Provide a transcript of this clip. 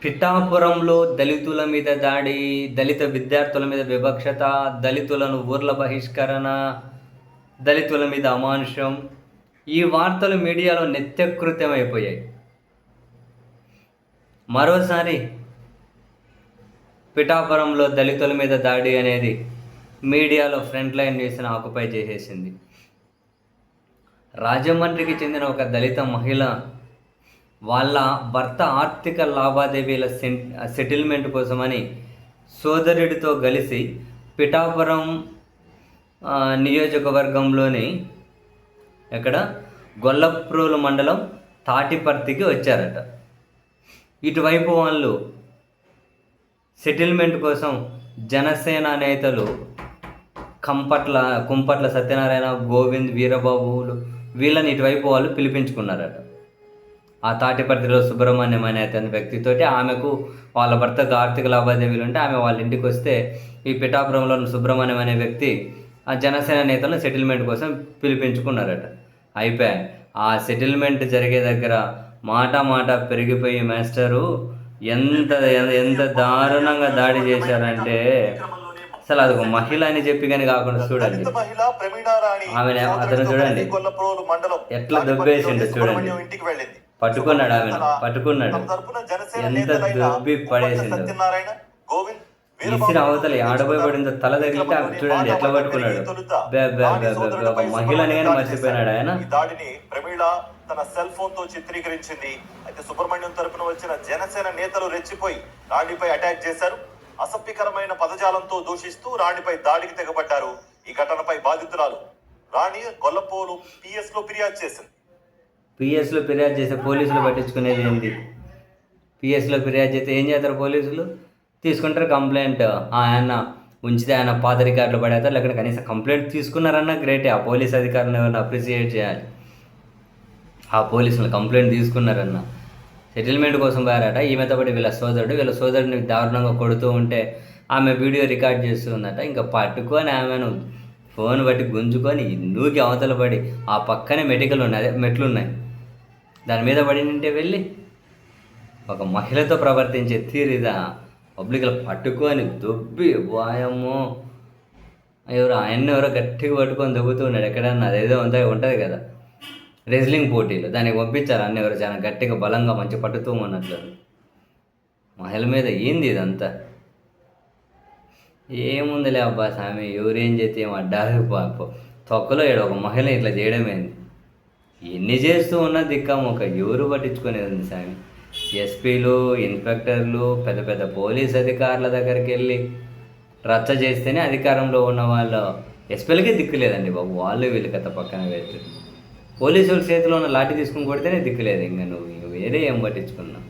పిఠాపురంలో దళితుల మీద దాడి, దళిత విద్యార్థుల మీద వివక్షత, దళితులను ఊర్ల బహిష్కరణ, దళితుల మీద అమానుషం, ఈ వార్తలు మీడియాలో నిత్యకృత్యమైపోయాయి. మరోసారి పిఠాపురంలో దళితుల మీద దాడి అనేది మీడియాలో ఫ్రంట్ లైన్ న్యూస్ని ఆక్యుపై చేసేసింది. రాజమండ్రికి చెందిన ఒక దళిత మహిళ వాళ్ళ భర్త ఆర్థిక లావాదేవీల సెటిల్మెంట్ కోసమని సోదరుడితో కలిసి పిఠాపురం నియోజకవర్గంలోని ఇక్కడ గొల్లప్రోలు మండలం తాటిపర్తికి వచ్చారట. ఇటువైపు వాళ్ళు సెటిల్మెంట్ కోసం జనసేన నేతలు కుంపట్ల సత్యనారాయణ, గోవింద్, వీరబాబులు వీళ్ళని ఇటువైపు వాళ్ళు పిలిపించుకున్నారట. ఆ తాటిపర్తిలో సుబ్రహ్మణ్యం అనే అతని వ్యక్తితోటి ఆమెకు వాళ్ళ భర్తకు ఆర్థిక లావాదేవీలు ఉంటే ఆమె వాళ్ళ ఇంటికి వస్తే ఈ పిఠాపురంలో సుబ్రహ్మణ్యం అనే వ్యక్తి ఆ జనసేన నేతలను సెటిల్మెంట్ కోసం పిలిపించుకున్నారట. అయిపోయాయి. ఆ సెటిల్మెంట్ జరిగే దగ్గర మాట పెరిగిపోయి మాస్టరు ఎంత దారుణంగా దాడి చేశారంటే అసలు అది ఒక మహిళ అని చెప్పి కానీ కాకుండా చూడండి, ఆమె అతను చూడండి ఎట్లా దొబ్బేసిండు చూడండి, పట్టుకున్నాడు ఎంత దొబ్బి పడేసిండు. ఇసిన అవతల ఆడబోయి పడిందో తల తగిలితే చూడండి ఎట్లా పట్టుకున్నాడు. ఒక మహిళని కానీ మర్చిపోయినాడు ఆయన. దాడిని ప్రమీళ తన సెల్ ఫోన్ తో చిత్రీకరించింది. అయితే సుబ్రహ్మణ్యం తరపున వచ్చిన జనసేన నేతలు రెచ్చిపోయి రాణిపై అటాక్ చేశారు. అసభ్యకరమైన పదజాలంతో దూషిస్తూ రాణిపై దాడికి తెగబడ్డారు. ఈ ఘటనపై బాధితురాలు రాణి గొల్లపోలు పిఎస్ లో ఫిర్యాదు చేసింది. పిఎస్లో ఫిర్యాదు చేస్తే పోలీసులు పట్టించుకునేది ఏంటి? పిఎస్లో ఫిర్యాదు చేస్తే ఏం చేస్తారు పోలీసులు? తీసుకుంటారు కంప్లైంట్. ఆయన ఉంచితే ఆయన పాత రికార్డులు పడేస్తారు, లేకపోతే కనీసం కంప్లైంట్ తీసుకున్నారన్నా గ్రేటే. ఆ పోలీస్ అధికారులను ఎవరైనా అప్రిషియేట్ చేయాలి. ఆ పోలీసులు కంప్లైంట్ తీసుకున్నారన్న సెటిల్మెంట్ కోసం పోయారట. ఈమెతో పాటు వీళ్ళ సోదరుడిని దారుణంగా కొడుతూ ఉంటే ఆమె వీడియో రికార్డ్ చేస్తూ ఉందట. ఇంకా పట్టుకొని ఆమెను ఫోన్ బట్టి గుంజుకొని నూకి అవతల పడి ఆ పక్కనే మెట్లు ఉన్నాయి, దాని మీద పడినంటే వెళ్ళి ఒక మహిళతో ప్రవర్తించే తీరిదా పబ్లిక్లో పట్టుకొని దొబ్బి వాయమ్మో ఎవరో గట్టిగా పట్టుకొని దొబ్బుతూ ఉన్నాడు. ఎక్కడన్నా అదేదో ఉంటుంది కదా రెజ్లింగ్ పోటీలు, దానికి పంపించారు అన్నీ ఎవరు చాలా గట్టిగా బలంగా మంచి పట్టుతూ ఉన్నట్లు. మహిళ మీద ఏంది ఇదంతా? ఏముందిలే అబ్బా స్వామి, ఎవరేం చేస్తే ఏం అడ్డారు తొక్కలో ఒక మహిళ ఇట్లా చేయడమేంది? ఎన్ని చేస్తూ ఉన్నా దిక్కాము ఎవరు పట్టించుకునేది ఉంది స్వామి? ఎస్పీలు, ఇన్స్పెక్టర్లు, పెద్ద పోలీస్ అధికారుల దగ్గరికి వెళ్ళి రచ్చ చేస్తేనే అధికారంలో ఉన్న వాళ్ళు ఎస్పీలకే దిక్కు లేదండి బాబు. వాళ్ళు వీళ్ళు కథ పక్కన పెట్టి పోలీసుల చేతిలో ఉన్న లాఠీ తీసుకుని కొడితేనే దిక్కులేదు. ఇంకా నువ్వు వేరే ఏం పట్టించుకున్నావు?